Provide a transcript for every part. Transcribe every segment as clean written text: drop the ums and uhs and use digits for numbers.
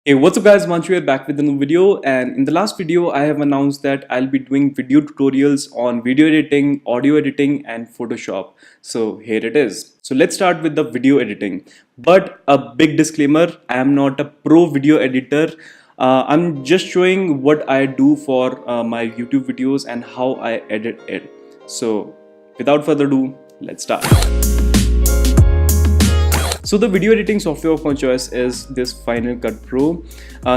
Hey, what's up guys, Himanshu here back with a new video, and in the last video I have announced that I'll be doing video tutorials on video editing, audio editing and Photoshop. So here it is. So let's start with the video editing. But a big disclaimer, I am not a pro video editor. I'm just showing what I do for my YouTube videos and how I edit it. So without further ado, let's start. So the video editing software of my choice is this Final Cut Pro.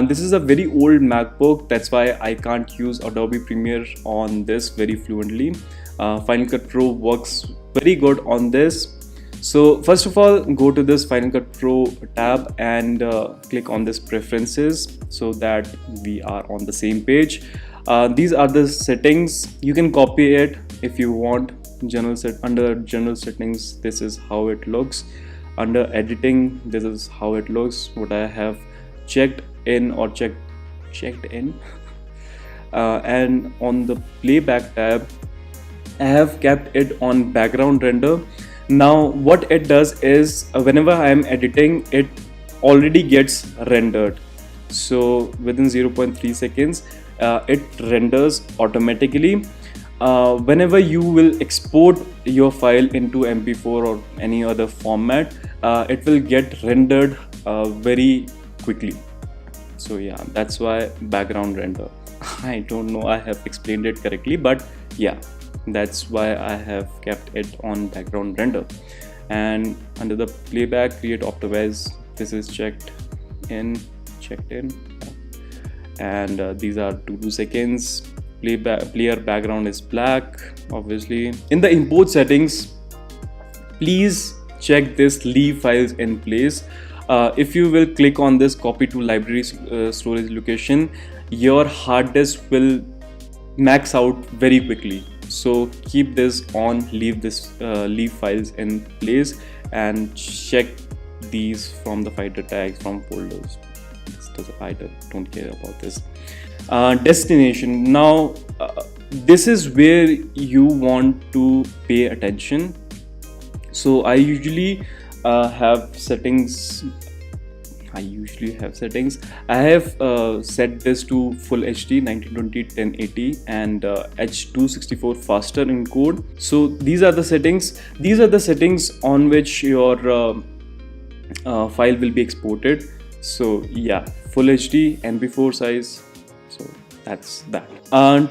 This is a very old MacBook, that's why I can't use Adobe Premiere on this very fluently. Final Cut Pro works very good on this. So first of all, go to this Final Cut Pro tab and click on this preferences so that we are on the same page. These are the settings. You can copy it if you want. Under general settings, this is how it looks. Under editing, this is how it looks. What I have checked in and on the playback tab I have kept it on background render. Now what it does is whenever I am editing, it already gets rendered. So within 0.3 seconds it renders automatically. Whenever you will export your file into MP4 or any other format, it will get rendered very quickly. So yeah, that's why background render. I don't know I have explained it correctly, but yeah, that's why I have kept it on background render. And under the playback, create optimize, this is checked in, and these are 2 seconds. Player background is black, obviously. In the import settings, please check this leave files in place. If you will click on this copy to library storage location, your hard disk will max out very quickly. So keep this on, leave files in place, and check these from the fighter tags from folders. I don't care about this. Destination. Now this is where you want to pay attention. So I usually have settings. I have set this to full HD 1920 1080 and H264 faster encode. So these are the settings. These are the settings on which your file will be exported. So yeah, full HD MP4 size. So that's that.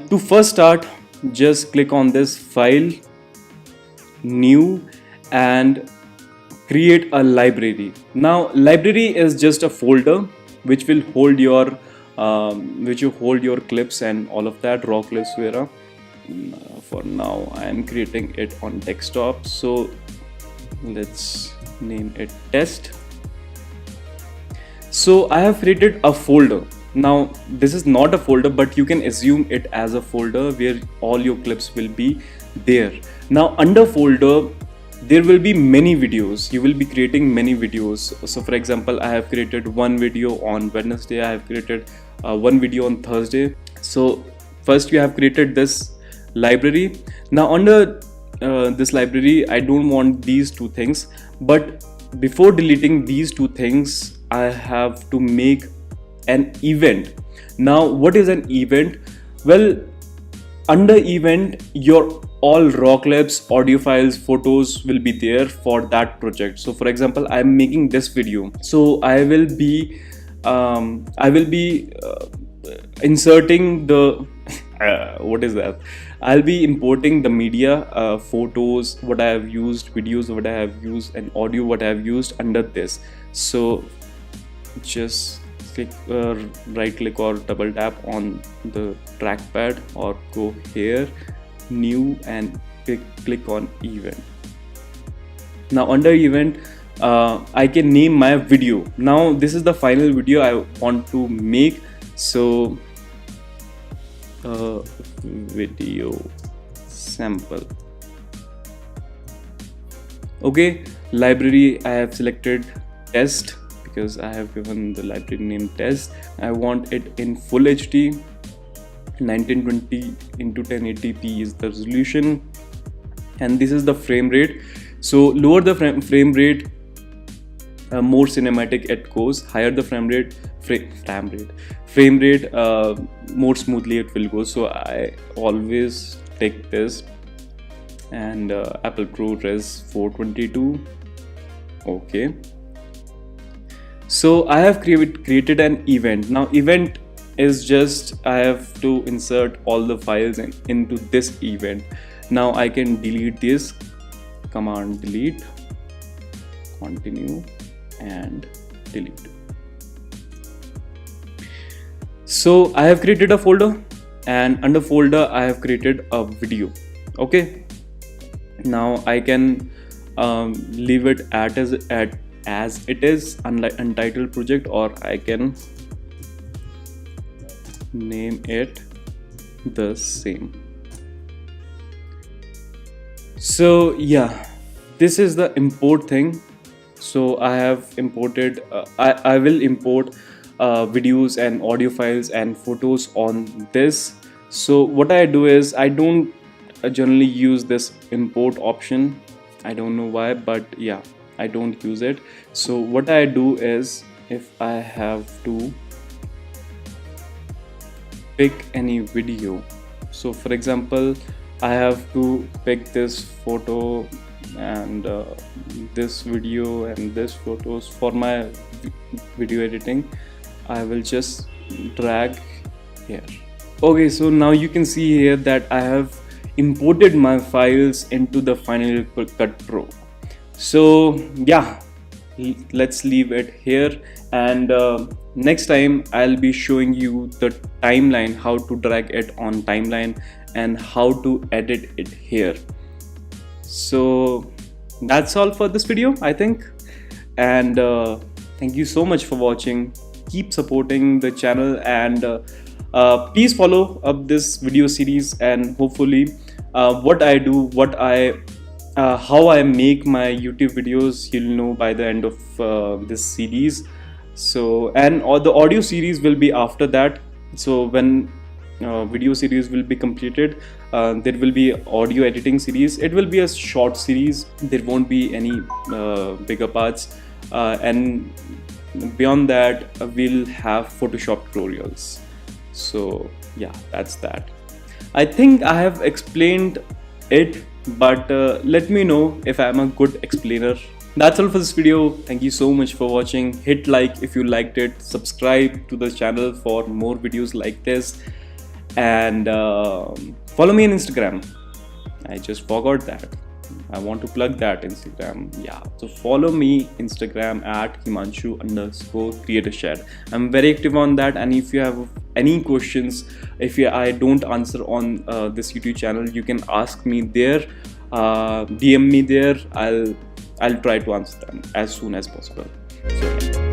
To first start, just click on this file, new, and create a library. Now library is just a folder which will hold your clips and all of that, raw clips, where for now I am creating it on desktop. So let's name it test. So I have created a folder. Now this is not a folder, but you can assume it as a folder where all your clips will be there. Now under folder, there will be many videos. You will be creating many videos. So for example, I have created one video on Wednesday. I have created one video on Thursday. So first you have created this library. Now under this library, I don't want these two things, but before deleting these two things, I have to make an event. Now what is an event? Well, under event, your all raw clips, audio files, photos will be there for that project. So for example, I am making this video, so I will be inserting the what is that? I'll be importing the media, photos, what I have used, videos, what I have used, and audio, what I have used under this. So just click, right click or double tap on the trackpad or go here, new, and click on event. Now under event, I can name my video. Now this is the final video I want to make. So video sample. Okay, library I have selected test because I have given the library name test. I want it in full HD 1920 into 1080p is the resolution, and this is the frame rate. So lower the frame rate, more cinematic it goes. Higher the frame rate frame rate, more smoothly it will go. So I always take this, and Apple ProRes 422. Okay, so I have created an event. Now event is just, I have to insert all the files into this event. Now I can delete this, command delete, continue, and delete. So I have created a folder, and under folder I have created a video. Okay, now I can leave it as it is, untitled project, or I can name it the same. So yeah, this is the import thing. So I have imported, I will import videos and audio files and photos on this. So what I do is, I don't generally use this import option. I don't know why, but yeah, I don't use it. So what I do is, if I have to pick any video, so for example I have to pick this photo and this video and this photos for my video editing, I will just drag here. Okay, so now you can see here that I have imported my files into the Final Cut Pro. So yeah, let's leave it here, and next time I'll be showing you the timeline, how to drag it on timeline and how to edit it here. So that's all for this video, I think, and thank you so much for watching. Keep supporting the channel, and please follow up this video series, and hopefully what I do, how I make my YouTube videos, you'll know by the end of this series. So, and all the audio series will be after that. So when video series will be completed, there will be audio editing series. It will be a short series, there won't be any bigger parts, and beyond that we'll have Photoshop tutorials. So yeah, that's that. I think I have explained it, but let me know if I'm a good explainer. That's all for this video. Thank you so much for watching. Hit like if you liked it, subscribe to the channel for more videos like this, and follow me on Instagram. I just forgot that. I want to plug that Instagram. Yeah, so follow me Instagram at Himanshu_CreatorShed. I'm very active on that, and if you have any questions, if I don't answer on this YouTube channel, you can ask me there, DM me there. I'll try to answer them as soon as possible. So, yeah.